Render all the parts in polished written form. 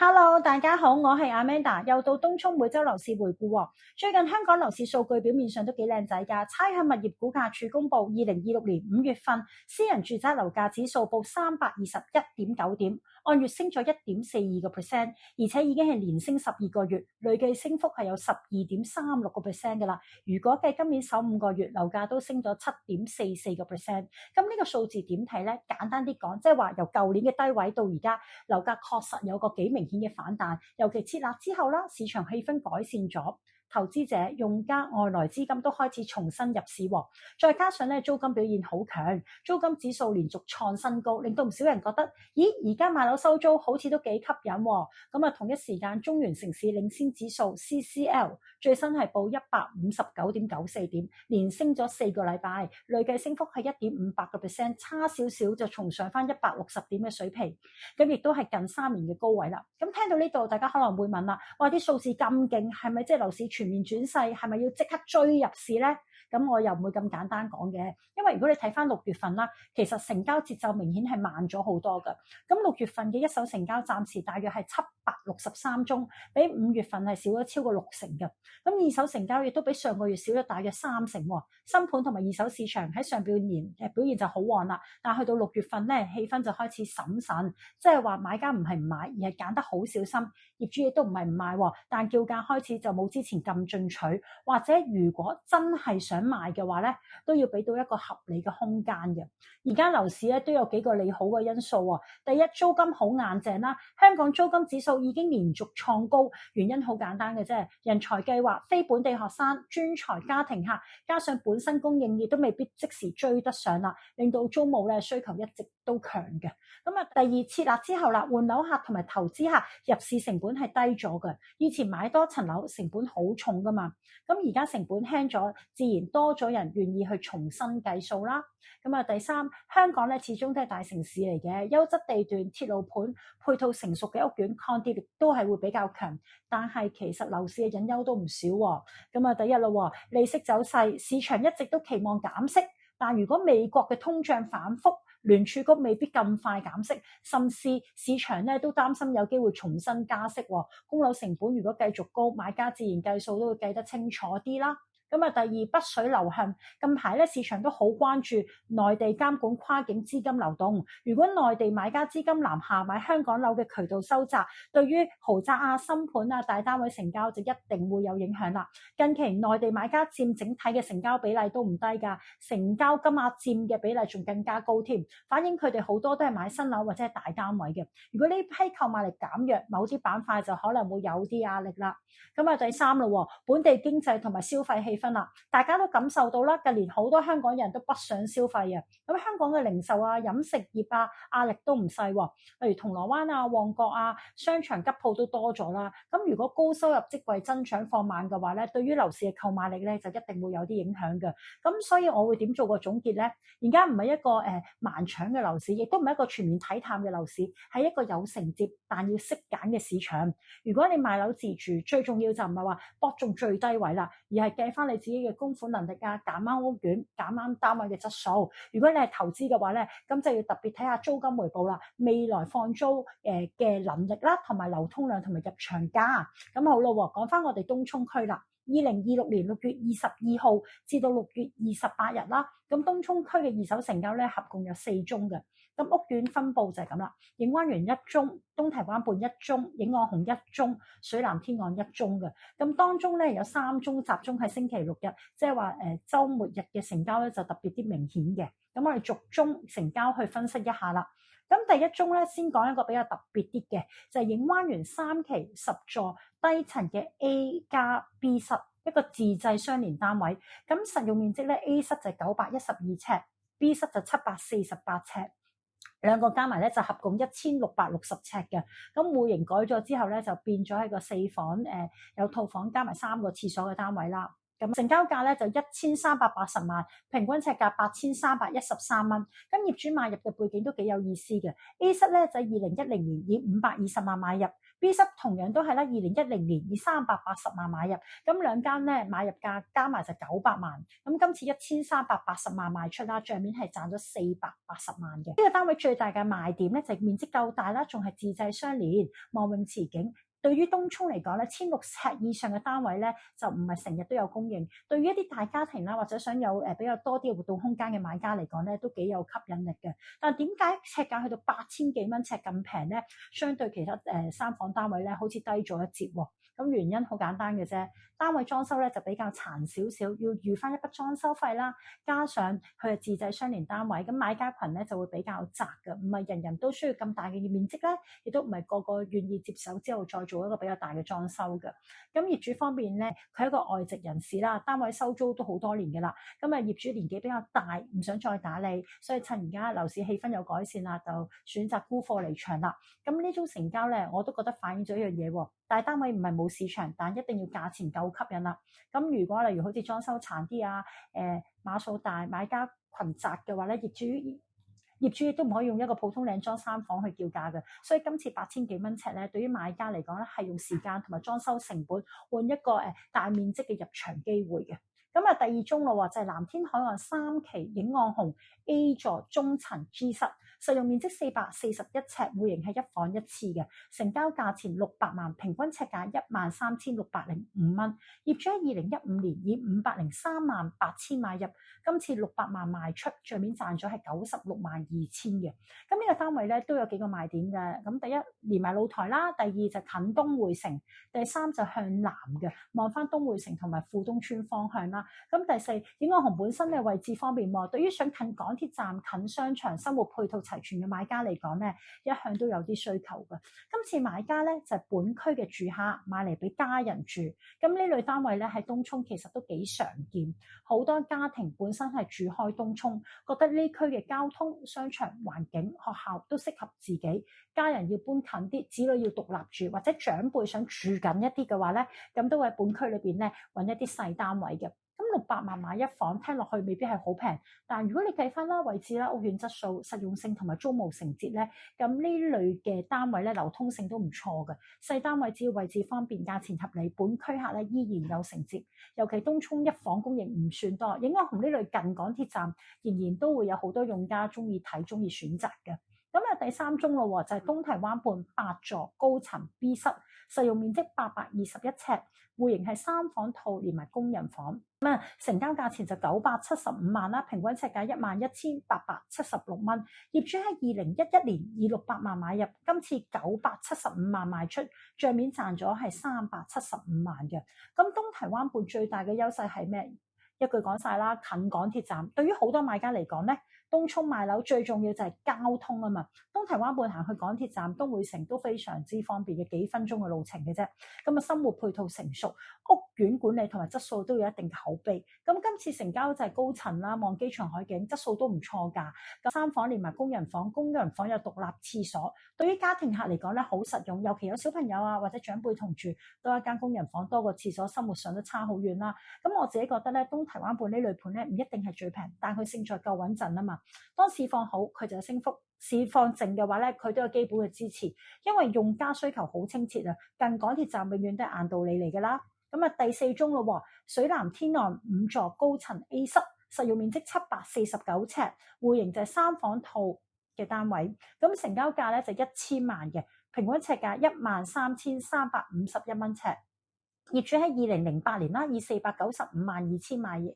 Hello，大家好，我係 Amanda，又到東涌每周樓市回顧喎。最近香港樓市數據表面上都幾靚仔㗎。差餉物業估價署公布2026年5月份私人住宅樓價指數報321.9點，按月升咗1.42%，而且已經係連升12個月，累計升幅係有12.36%㗎啦。如果計今年首5個月樓價都升咗7.44%，咁呢個數字點睇呢？簡單啲講，即係話由舊年嘅低位到而家，樓價確實有個幾明顯嘅反彈，尤其設立之後啦，市場氣氛改善咗，投資者、用家、外來資金都開始重新入市喎。再加上咧租金表現好強，租金指數連續創新高，令到唔少人覺得，咦，而家買樓收租好似都幾吸引喎。咁啊，同一時間中原城市領先指數 CCL 最新係報159.94點，連升咗4個禮拜，累計升幅係1.58%，差少少就重上翻160點嘅水平，咁亦都係近3年嘅高位啦。咁聽到呢度，大家可能會問啦，哇，啲數字咁勁，係咪即係樓市全面轉勢？係咪要即刻追入市呢？咁我又唔會咁簡單講嘅，因為如果你睇翻6月份啦，其實成交節奏明顯係慢咗好多㗎。咁6月份嘅一手成交暫時大約係763宗，比5月份係少咗超過60嘅。咁二手成交亦都比上個月少咗大約30%喎。新盤同埋二手市場喺上半年表現就好旺啦，但係去到6月份咧，氣氛就開始審慎，即係話買家唔係唔買，而係揀得好小心。業主亦都唔係唔賣喎，但叫價開始就冇之前咁進取，或者如果真係想賣嘅話咧，都要俾到一個合理嘅空間嘅。而家樓市咧都有幾個利好嘅因素喎。第一，租金好硬淨啦，香港租金指數已經連續創高，原因好簡單嘅啫，人才計劃、非本地學生、專才家庭客，加上本身供應亦都未必即時追得上啦，令到租務咧需求一直都強嘅。咁啊，第二，設立之後啦，換樓客同埋投資客入市成本係低咗嘅，以前買多層樓成本好重噶嘛，咁而家成本輕咗，自然多咗人願意去重新計數啦。咁啊，第三，香港咧始終都係大城市嚟嘅，優質地段、鐵路盤、配套成熟嘅屋苑，抗跌力都係會比較強。但係其實樓市嘅隱憂都唔少喎。咁啊，第一啦，利息走勢，市場一直都期望減息，但如果美國嘅通脹反覆，聯儲局未必咁快減息，甚至市場咧都擔心有機會重新加息喎。供樓成本如果繼續高，買家自然計數都會計得清楚啲啦。咁啊，第二，北水流向，近排咧市場都好關注內地監管跨境資金流動。如果內地買家資金南下買香港樓嘅渠道收窄，對於豪宅啊、新盤啊、大單位成交就一定會有影響啦。近期內地買家佔整體嘅成交比例都唔低㗎，成交金額佔嘅比例仲更加高添，反映佢哋好多都係買新樓或者係大單位嘅。如果呢批購買力減弱，某啲板塊就可能會有啲壓力啦。咁啊，第三啦，本地經濟同埋消費氣氛啦，大家都感受到啦，近年好多香港人都不想消費啊。咁香港嘅零售啊、飲食業啊，壓力都唔細喎。例如銅鑼灣啊、旺角啊，商場吉鋪都多咗啦。咁如果高收入職位增長放慢嘅話咧，對於樓市嘅購買力咧就一定會有啲影響嘅。咁所以我會點做個總結咧？而家唔係一個盲搶嘅樓市，亦都唔係一個全面睇淡嘅樓市，係一個有承接但要識揀嘅市場。如果你買樓自住，最重要就唔係話搏中最低位啦，而係計翻你自己嘅供款能力啊，揀啱屋苑，揀啱單位嘅質素。如果你係投資嘅話咧，咁就要特別睇下租金回報啦，未來放租嘅能力啦，同埋流通量同埋入場價。咁好啦，講翻我哋東涌區啦。2026年6月22號至到6月28日啦，咁東涌區嘅二手成交咧合共有4宗嘅，咁屋苑分佈就係咁啦，影灣園1宗，東堤灣畔1宗，影岸紅1宗，水南天岸1宗嘅，咁當中咧有3宗集中喺星期六日，即係話週末日嘅成交咧就特別啲明顯嘅，咁我哋逐宗成交去分析一下啦。咁第一宗咧，先講一個比較特別啲嘅，就係影灣園3期10座低層嘅 A 加 B 室，一個自製雙連單位。咁實用面積咧 ，A 室就912尺，B 室就748尺，兩個加埋咧就合共1660尺嘅。咁戶型改咗之後咧，就變咗係個4房有套房加埋3個廁所嘅單位啦。咁成交價咧就1380萬，平均尺價8313蚊。咁業主買入嘅背景都幾有意思嘅。A 室咧就2010年以520萬買入， B 室同樣都係啦，2010年以380萬買入，咁兩間咧買入價加埋就900萬，咁今次1380萬賣出啦，帳面係賺咗480萬嘅。呢個單位最大嘅賣點咧就係面積夠大啦，仲係自製相連，望泳池景。對於東涌嚟講咧，1600尺以上嘅單位咧就唔係成日都有供應。對於一啲大家庭啦，或者想有比較多啲嘅活動空間嘅買家嚟講咧，都幾有吸引力嘅。但係點解尺價去到8000幾蚊尺咁平咧？相對其他三房單位咧，好似低咗一截喎。咁原因好簡單嘅啫，單位裝修咧就比較殘少少，要預翻一筆裝修費啦，加上佢係自製雙連單位，咁買家群咧就會比較窄嘅，唔係人人都需要咁大嘅面積咧，亦都唔係個個願意接手之後再做一個比較大嘅裝修嘅。咁業主方面咧，佢係一個外籍人士啦，單位收租都好多年嘅啦，咁啊業主年紀比較大，唔想再打理，所以趁而家樓市氣氛有改善啦，就選擇沽貨離場啦。咁呢種成交咧，我都覺得反映咗一樣嘢喎，大單位唔係冇市場，但一定要價錢夠吸引啦。咁如果例如好似裝修殘啲啊，碼數大、買家群窄嘅話咧，業主亦都唔可以用一個普通靚裝三房去叫價嘅。所以今次8000幾蚊尺咧，對於買家嚟講咧，係用時間同埋裝修成本換一個大面積嘅入場機會嘅。咁啊，第二宗咯就係藍天海岸3期影岸紅 A 座中層 G 室，實用面積441尺，戶型係一房一廁嘅，成交價錢600萬，平均尺價13605蚊。業主喺2015年以503萬8千買入，今次600萬賣出，帳面賺咗係96萬2千嘅。咁呢個單位咧都有幾個賣點嘅。咁第一，連埋露台啦；第二就近東匯城；第三就向南嘅，望翻東匯城同埋富東村方向啦。咁第四，影岸紅本身嘅位置方面喎，對於想近港鐵站、近商場、生活配套齊全嘅買家嚟講咧，一向都有啲需求嘅。今次買家咧就係本區嘅住客買嚟俾家人住，咁呢類單位咧喺東涌其實都幾常見，好多家庭本身係住開東涌，覺得呢區嘅交通、商場、環境、學校都適合自己，家人要搬近啲，子女要獨立住，或者長輩想住緊一啲嘅話咧，咁都會喺本區裏邊咧揾一啲細單位嘅。咁600萬買一房，聽落去未必係好平，但如果你計翻啦位置啦、屋苑質素、實用性同埋租務承接咧，咁呢類嘅單位咧流通性都唔錯嘅。細單位只要位置方便、價錢合理，本區客咧依然有承接。尤其東涌一房供應唔算多，影岸紅呢類近港鐵站仍然都會有好多用家中意睇、中意選擇嘅。咁啊，第三宗咯就係東堤灣畔8座高層 B 室，實用面積821尺，戶型係3房套連埋工人房。咁啊，成交價錢就975萬啦，平均尺價11876蚊。業主喺2011年以600萬買入，今次975萬賣出，帳面賺咗係375萬嘅。咁東堤灣畔最大嘅優勢係咩？一句講晒啦，近港鐵站。對於好多買家嚟講咧，東涌買樓最重要就係交通啊嘛。東堤灣畔行去港鐵站、東匯城都非常之方便嘅，幾分鐘嘅路程嘅啫。咁啊，生活配套成熟，屋苑管理同埋質素都有一定口碑。咁今次成交就係高層啦，望機場海景，質素都唔錯㗎。咁3房連埋工人房，工人房有獨立廁所，對於家庭客嚟講咧好實用，尤其有小朋友啊或者長輩同住，多一間工人房多個廁所，生活上都差好遠啦。咁我自己覺得咧，東堤灣畔呢類盤咧唔一定係最平，但佢勝在夠穩陣啊嘛。當市況好，佢就有升幅；市況靜嘅話咧，佢都有基本嘅支持，因為用家需求好清澈啊。近港鐵站永遠都係硬道理嚟㗎啦。咁啊，第四宗咯，水南天岸5座高層 A 室，實用面積749尺，戶型就係3房套嘅單位。咁成交價咧就1000萬嘅，平均尺價13351蚊尺。業主喺2008年啦，以495萬2千買入，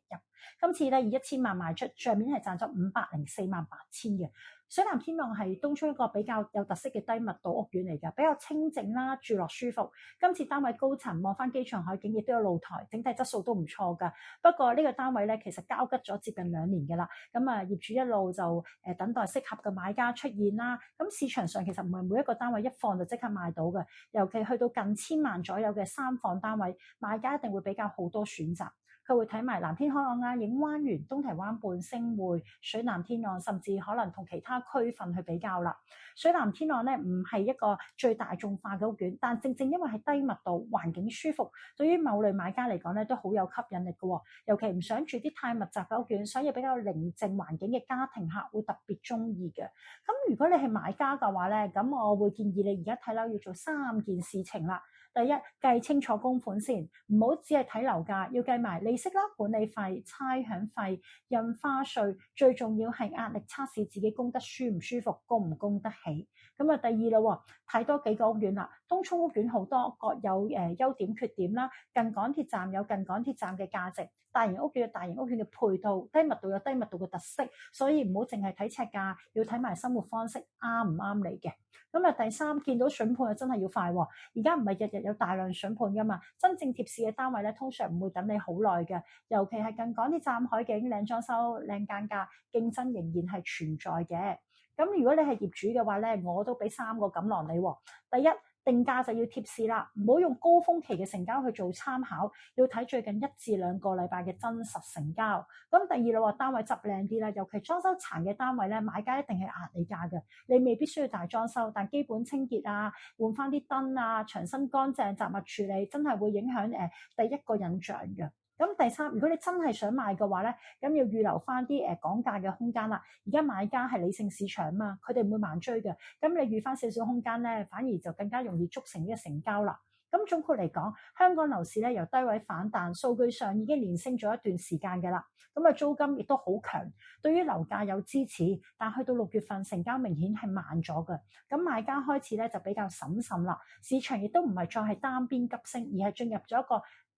今次咧以1000萬賣出，帳面係賺咗504萬8千嘅。水南天岸係東涌一個比較有特色嘅低密度屋苑嚟㗎，比較清靜啦，住落舒服。今次單位高層望翻機場海景，亦都有露台，整體質素都唔錯㗎。不過呢個單位咧其實交吉咗接近2年㗎啦，咁啊業主一路就等待適合嘅買家出現啦。咁市場上其實唔係每一個單位一放就即刻賣到嘅，尤其去到近1000萬左右嘅3房單位，買家一定會比較好多選擇。佢會睇埋藍天海岸啊、影灣園、東堤灣畔、星匯、水南天岸，甚至可能同其他區份去比較啦。水南天岸咧唔係一個最大眾化嘅屋苑，但正正因為係低密度、環境舒服，對於某類買家嚟講咧都好有吸引力嘅。尤其唔想住啲太密集嘅屋苑，想要比較寧靜環境嘅家庭客會特別中意嘅。咁如果你係買家嘅話咧，咁我會建議你而家睇樓要做3件事情啦。第一，計清楚供款先，唔好只係睇樓價，要計埋利息啦、管理費、差餉費、印花稅，最重要係壓力測試自己供得舒唔舒服，供唔供得起。咁啊，第二啦，睇多幾個屋苑啦，東涌屋苑好多，各有優點缺點啦。近港鐵站有近港鐵站嘅價值，大型屋苑有大型屋苑嘅配套，低密度有低密度嘅特色，所以唔好淨係睇尺價，要睇埋生活方式啱唔啱你嘅。咁啊，第三，見到筍盤真係要快喎，而家唔係日日有大量筍盤噶嘛，真正貼市嘅單位咧，通常唔會等你好耐嘅，尤其係近港鐵站海景靚裝修靚間價，競爭仍然係存在嘅。咁如果你係業主嘅話咧，我都俾3個錦囊你喎。第一，定價就要貼市啦，唔好用高峰期嘅成交去做參考，要睇最近1至2個禮拜嘅真實成交。咁第二啦，單位執靚啲啦，尤其裝修殘嘅單位咧，買家一定係壓你價嘅。你未必需要大裝修，但基本清潔啊、換翻啲燈啊、牆身乾淨、雜物處理，真係會影響第一個印象嘅。咁第三，如果你真係想買嘅話咧，咁要預留翻啲講價嘅空間啦。而家買家係理性市場啊嘛，佢哋唔會盲追嘅。咁你預翻少少空間咧，反而就更加容易促成呢個成交啦。咁總括嚟講，香港樓市咧由低位反彈，數據上已經連升咗一段時間嘅啦。咁啊，租金亦都好強，對於樓價有支持，但去到6月份成交明顯係慢咗嘅。咁買家開始咧就比較審慎啦，市場亦都唔係再係單邊急升，而係進入咗一個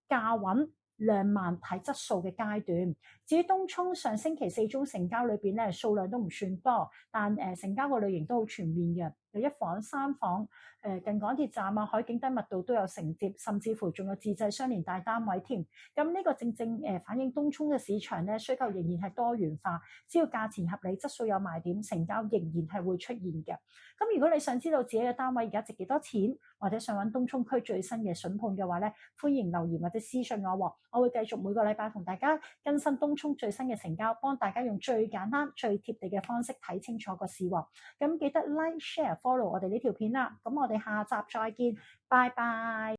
價穩量慢睇質素嘅階段。至於東涌上星期4宗成交裏邊咧，數量都唔算多，但成交個類型都好全面嘅，有1房、3房，近港鐵站啊、海景低密度都有承接，甚至乎仲有自製雙連大單位添。咁呢個正正反映東涌嘅市場咧需求仍然係多元化，只要價錢合理、質素有賣點，成交仍然係會出現嘅。咁如果你想知道自己嘅單位而家值幾多錢，或者想揾東涌區最新嘅筍盤嘅話咧，歡迎留言或者私信我，我會繼續每個禮拜同大家更新東涌最新嘅成交，幫大家用最簡單、最貼地嘅方式睇清楚個市喎。咁記得 like、share、follow 我哋呢條片啦。咁我哋下集再見，拜拜。